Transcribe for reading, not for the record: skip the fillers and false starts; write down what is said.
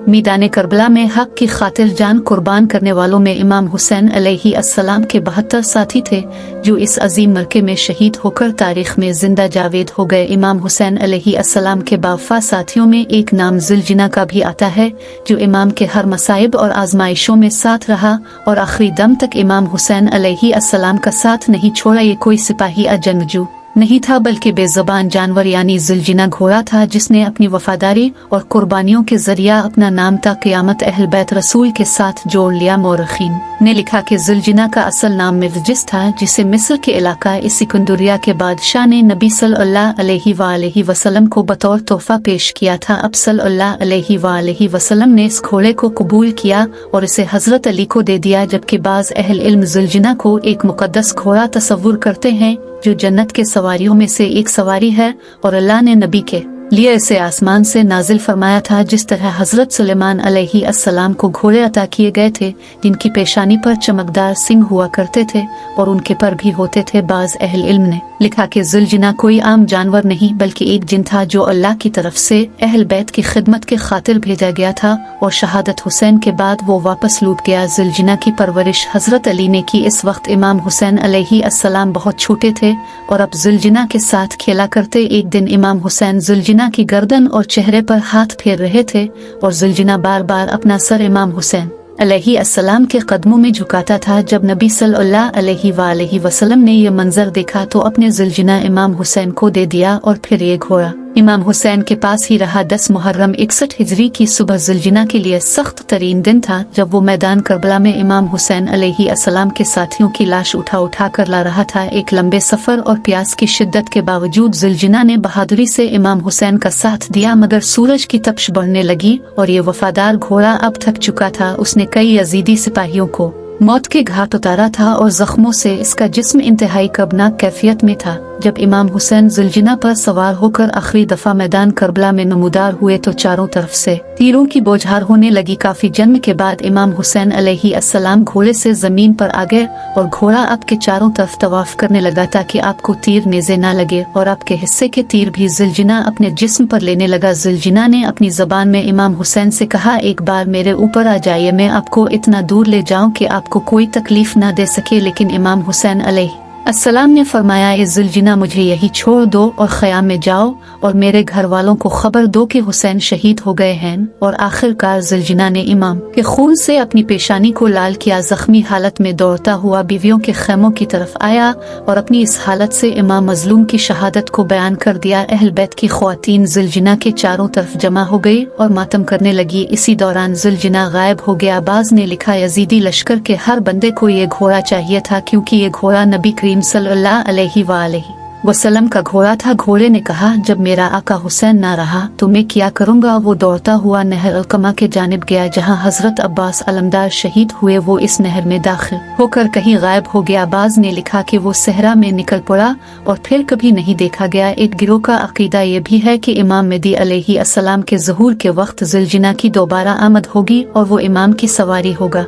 मैदान करबला में हक की खातिर जान कुर्बान करने वालों में इमाम हुसैन अलैहिस्सलाम के 72 साथी थे जो इस अजीम मरके में शहीद होकर तारीख में जिंदा जावेद हो गए। इमाम हुसैन अलैहिस्सलाम के बावफा साथियों में एक नाम जुलजिना का भी आता है जो इमाम के हर मसाइब और आजमाइशों में साथ रहा और आखिरी दम तक इमाम हुसैन अलैहिस्सलाम का साथ नहीं छोड़ा। ये कोई सिपाही या जंगजू नहीं था बल्कि बेज़बान जानवर यानी जुलजिना घोड़ा था जिसने अपनी वफादारी और कुर्बानियों के जरिया अपना नाम ता क़यामत अहल बैत रसूल के साथ जोड़ लिया। मौरखीन ने लिखा कि जुलजिना का असल नाम मिर्जिस था जिसे मिस्र के इलाका इस्कंदरिया के बादशाह ने नबी सल्लल्लाहु अलैहि वसल्लम को बतौर तोहफा पेश किया था। अब सल्लल्लाहु अलैहि वसल्लम ने इस घोड़े को कबूल किया और इसे हजरत अली को दे दिया, जबकि बाज़ अहल इल्म जुलजिना को एक मुकद्दस घोड़ा तस्वुर करते हैं जो जन्नत के सवारियों में से एक सवारी है और अल्लाह ने नबी के लिए इसे आसमान से नाजिल फरमाया था। जिस तरह हजरत सुलेमान अलैहिस्सलाम को घोड़े अता किए गए थे जिनकी पेशानी पर चमकदार सिंग हुआ करते थे और उनके पर भी होते थे। बाज़ अहल इल्म ने लिखा कि जुलजिना कोई आम जानवर नहीं बल्कि एक जिन था जो अल्लाह की तरफ से अहल बैत की खिदमत के खातिर भेजा गया था और शहादत हुसैन के बाद वो वापस लौट गया। जुलजिना की परवरिश हजरत अली ने की। इस वक्त इमाम हुसैन अलैहिस्सलाम बहुत छोटे थे और अब जुलजिना के साथ खेला करते। एक दिन इमाम हुसैन जुलजिना की गर्दन और चेहरे पर हाथ फेर रहे थे और जुलजिना बार बार अपना सर इमाम हुसैन अलैहिस्सलाम के कदमों में झुकाता था। जब नबी सल्लल्लाहु अलैहि वसल्लम ने यह मंजर देखा तो अपने जुलजिना इमाम हुसैन को दे दिया और फिर ये घोड़ा इमाम हुसैन के पास ही रहा। 10 मुहर्रम 61 हिजरी की सुबह जुलजिना के लिए सख्त तरीन दिन था जब वो मैदान करबला में इमाम हुसैन अलैहिस्सलाम के साथियों की लाश उठा कर ला रहा था। एक लंबे सफर और प्यास की शिद्दत के बावजूद जुलजिना ने बहादुरी से इमाम हुसैन का साथ दिया, मगर सूरज की तपश बढ़ने लगी और ये वफादार घोड़ा अब थक चुका था। उसने कई यजीदी सिपाहियों को मौत के घाट उतारा था और जख्मों से इसका जिस्म इंतहाई कर्बनाक कैफियत में था। जब इमाम हुसैन जुलजिना पर सवार होकर आखिरी दफा मैदान करबला में नमूदार हुए तो चारों तरफ से तीरों की बौछार होने लगी। काफी जन्म के बाद इमाम हुसैन अलैहिस्सलाम घोड़े से जमीन पर आ गए और घोड़ा आपके चारों तरफ तवाफ करने लगा ताकि आपको तीर नेज़े न लगे और आपके हिस्से के तीर भी जुलजिना अपने जिस्म पर लेने लगा। जुलजिना ने अपनी जबान में इमाम हुसैन से कहा, एक बार मेरे ऊपर आ जाइए, मैं आपको इतना दूर ले जाऊं कि आपको कोई तकलीफ न दे सके। लेकिन इमाम हुसैन अलैहिस्सलाम ने फरमाया, ए जुलजिना मुझे यही छोड़ दो और ख़याम में जाओ और मेरे घर वालों को खबर दो कि हुसैन शहीद हो गए हैं। और आखिरकार जुलजिना ने इमाम के खून से अपनी पेशानी को लाल किया। जख्मी हालत में दौड़ता हुआ बीवियों के खेमों की तरफ आया और अपनी इस हालत से इमाम मजलूम की शहादत को बयान कर दिया। अहल बैत की ख्वातीन जुलजिना के चारों तरफ जमा हो गई और मातम करने लगी। इसी दौरान जुलजिना गायब हो गया। बाज़ ने लिखा, यजीदी लश्कर के हर बंदे को ये घोड़ा चाहिए था क्योंकि ये घोड़ा नबी करीम सल्लल्लाहु अलैहि वसल्लम का घोड़ा था। घोड़े ने कहा, जब मेरा आका हुसैन ना रहा तो मैं क्या करूँगा। वो दौड़ता हुआ नहर अलकमा के जानिब गया जहाँ हजरत अब्बास अलमदार शहीद हुए। वो इस नहर में दाखिल होकर कहीं गायब हो गया। बाज़ ने लिखा कि वो सहरा में निकल पड़ा और फिर कभी नहीं देखा गया। एक गिरोह का अकीदा ये भी है कि इमाम मेहदी अलैहिस्सलाम के ज़हूर के वक्त जुलजिना की दोबारा आमद होगी और वो इमाम की सवारी होगा।